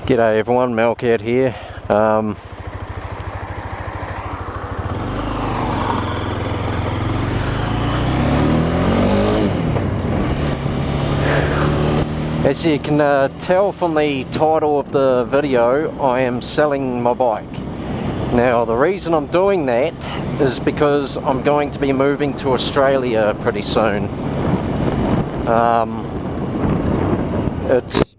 G'day everyone, Melcat here. As you can tell from the title of the video, I am selling my bike. Now the reason I'm doing that is because I'm going to be moving to Australia pretty soon. It's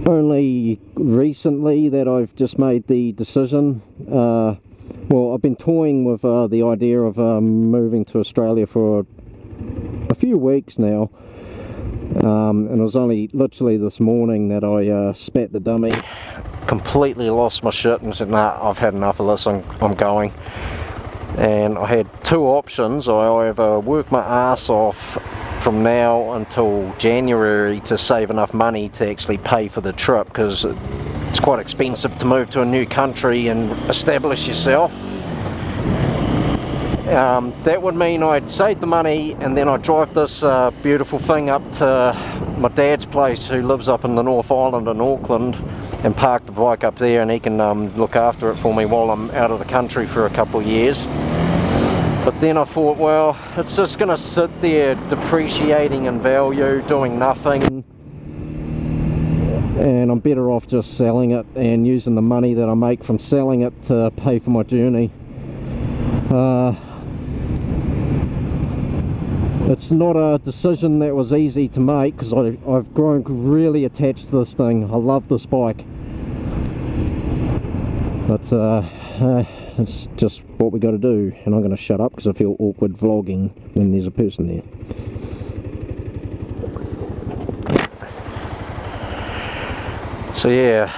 only recently that I've just made the decision. Well, I've been toying with the idea of moving to Australia for a few weeks now. And it was only literally this morning that I spat the dummy, completely lost my shit and said, nah, I've had enough of this, I'm going. And I had two options. I either work my ass off from now until January to save enough money to actually pay for the trip, because it's quite expensive to move to a new country and establish yourself. That would mean I'd save the money and then I'd drive this beautiful thing up to my dad's place, who lives up in the North Island in Auckland, and park the bike up there, and he can look after it for me while I'm out of the country for a couple of years. But then I thought, well, it's just going to sit there depreciating in value, doing nothing, and I'm better off just selling it and using the money that I make from selling it to pay for my journey. It's not a decision that was easy to make, because I've grown really attached to this thing. I love this bike. But it's just what we got to do, and I'm going to shut up because I feel awkward vlogging when there's a person there. So yeah,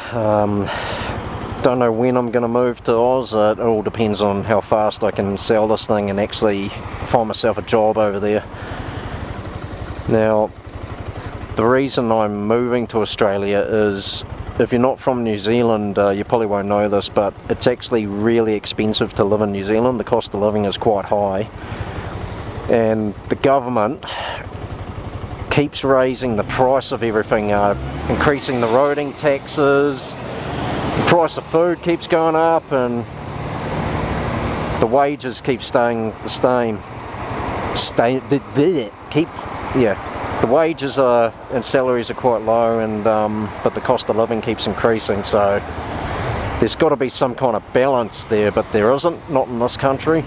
don't know when I'm going to move to Oz. It all depends on how fast I can sell this thing and actually find myself a job over there. Now, the reason I'm moving to Australia is, if you're not from New Zealand, you probably won't know this, but it's actually really expensive to live in New Zealand. The cost of living is quite high, and the government keeps raising the price of everything, increasing the roading taxes. The price of food keeps going up, and the wages keep staying the same. The wages and salaries are quite low, and but the cost of living keeps increasing. So there's got to be some kind of balance there, but there isn't, not in this country.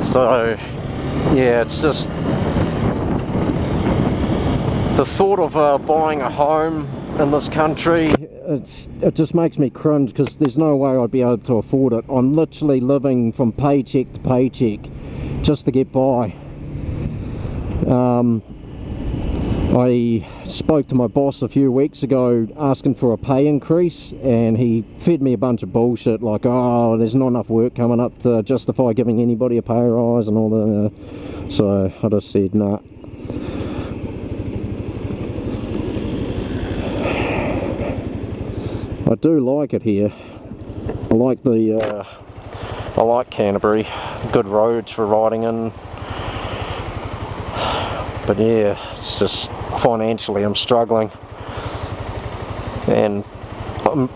So yeah, it's just the thought of buying a home in this country, it just makes me cringe, because there's no way I'd be able to afford it. I'm literally living from paycheck to paycheck just to get by. I spoke to my boss a few weeks ago asking for a pay increase, and he fed me a bunch of bullshit like, oh, there's not enough work coming up to justify giving anybody a pay rise and all that. So I just said nah. I do like it here. I like Canterbury. Good roads for riding in. But yeah, it's just financially I'm struggling. And I'm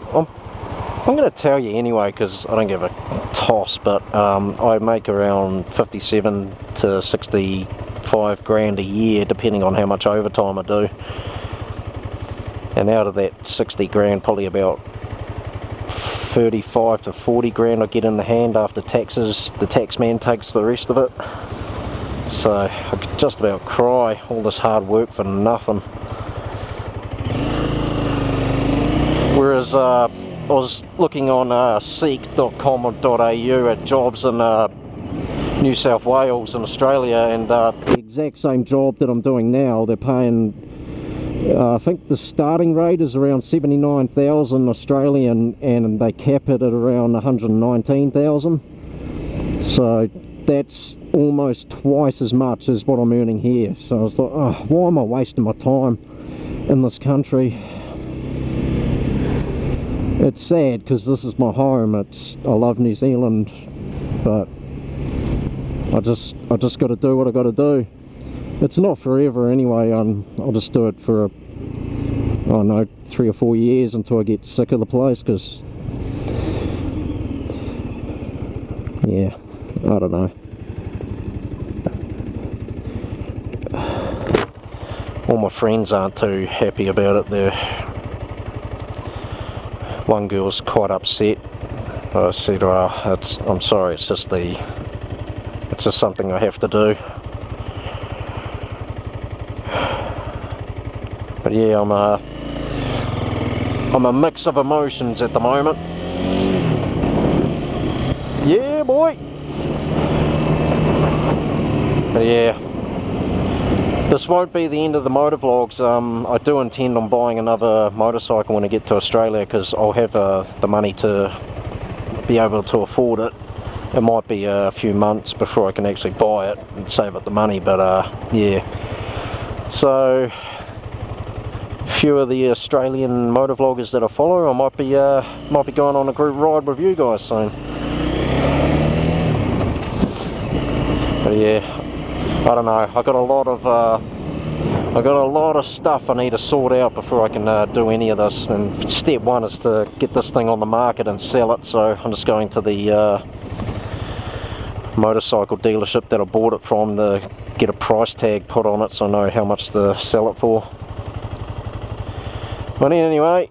going to tell you anyway, because I don't give a toss, but I make around 57 to 65 grand a year, depending on how much overtime I do. And out of that 60 grand, probably about 35 to 40 grand I get in the hand after taxes. The tax man takes the rest of it. So I could just about cry, all this hard work for nothing. Whereas I was looking on seek.com.au at jobs in New South Wales and Australia, and the exact same job that I'm doing now, they're paying, I think the starting rate is around 79,000 Australian, and they cap it at around 119,000. So that's almost twice as much as what I'm earning here. So I was like, oh, why am I wasting my time in this country? It's sad, because this is my home. I love New Zealand, but I just got to do what I got to do. It's not forever anyway. I'll just do it for I don't know, 3 or 4 years until I get sick of the place, because yeah, I don't know. All my friends aren't too happy about it. One girl's quite upset. I said, well, I'm sorry, it's just something I have to do. But yeah, I'm a mix of emotions at the moment. Yeah, boy. But yeah, this won't be the end of the motovlogs. I do intend on buying another motorcycle when I get to Australia, because I'll have the money to be able to afford it. It might be a few months before I can actually buy it and save up the money, but yeah. So a few of the Australian motovloggers that I follow, I might be going on a group ride with you guys soon. But yeah, I don't know. I got a lot of stuff I need to sort out before I can do any of this. And step one is to get this thing on the market and sell it. So I'm just going to the motorcycle dealership that I bought it from to get a price tag put on it, so I know how much to sell it for. But anyway,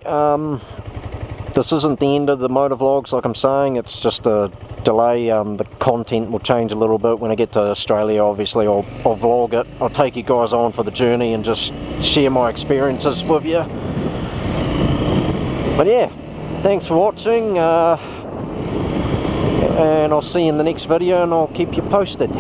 this isn't the end of the motovlogs, like I'm saying. It's just a delay. The content will change a little bit when I get to Australia. Obviously I'll vlog it. I'll take you guys on for the journey and just share my experiences with you. But yeah, thanks for watching, and I'll see you in the next video, and I'll keep you posted.